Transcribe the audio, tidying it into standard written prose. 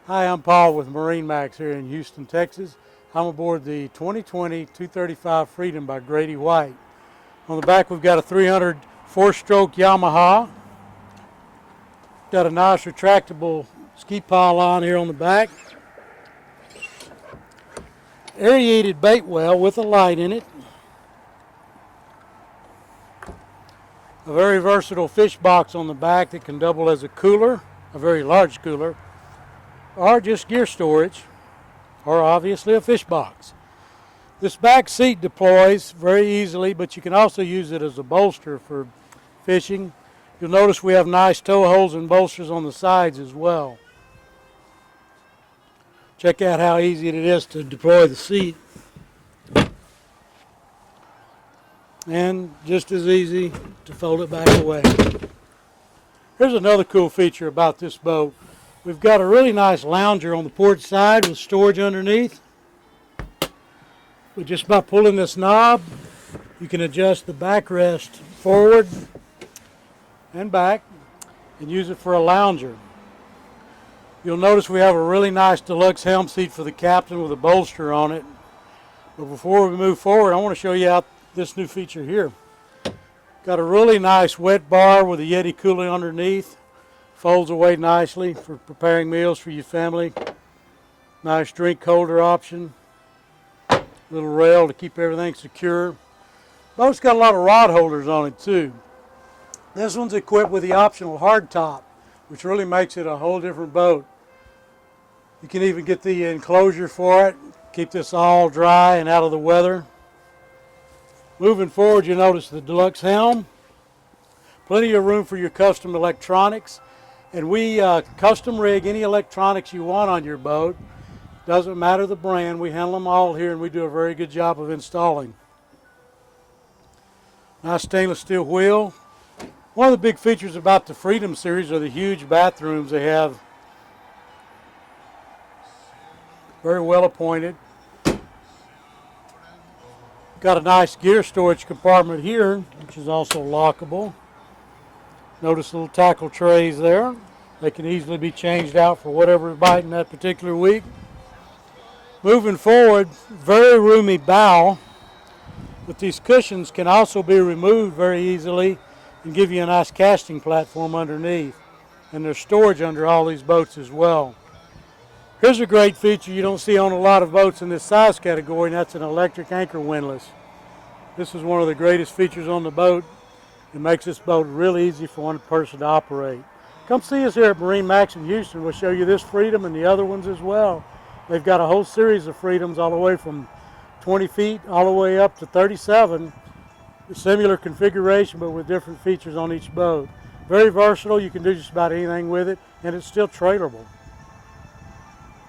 Hi, I'm Paul with MarineMax here in Houston, Texas. I'm aboard the 2020 235 Freedom by Grady-White. On the back we've got a 300 four-stroke Yamaha. Got a nice retractable ski pylon here on the back. Aerated bait well with a light in it. A very versatile fish box on the back that can double as a cooler, a very large cooler, or just gear storage, or obviously a fish box. This back seat deploys very easily, but you can also use it as a bolster for fishing. You'll notice we have nice tow holes and bolsters on the sides as well. Check out how easy it is to deploy the seat. And just as easy to fold it back away. Here's another cool feature about this boat. We've got a really nice lounger on the port side with storage underneath. But just by pulling this knob, you can adjust the backrest forward and back and use it for a lounger. You'll notice we have a really nice Deluxe Helm seat for the captain with a bolster on it. But before we move forward, I want to show you out this new feature here. Got a really nice wet bar with a Yeti cooler underneath. Folds away nicely for preparing meals for your family. Nice drink holder option. Little rail to keep everything secure. Boat's got a lot of rod holders on it too. This one's equipped with the optional hard top, which really makes it a whole different boat. You can even get the enclosure for it. Keep this all dry and out of the weather. Moving forward, you notice the Deluxe Helm. Plenty of room for your custom electronics. And we custom rig any electronics you want on your boat. Doesn't matter the brand, we handle them all here and we do a very good job of installing. Nice stainless steel wheel. One of the big features about the Freedom series are the huge bathrooms they have. Very well appointed. Got a nice gear storage compartment here, which is also lockable. Notice little tackle trays there. They can easily be changed out for whatever is biting that particular week. Moving forward, very roomy bow. But these cushions can also be removed very easily and give you a nice casting platform underneath. And there's storage under all these boats as well. Here's a great feature you don't see on a lot of boats in this size category, and that's an electric anchor windlass. This is one of the greatest features on the boat. It makes this boat really easy for one person to operate. Come see us here at MarineMax in Houston. We'll show you this Freedom and the other ones as well. They've got a whole series of Freedoms all the way from 20 feet all the way up to 37. Similar configuration but with different features on each boat. Very versatile. You can do just about anything with it, and it's still trailerable.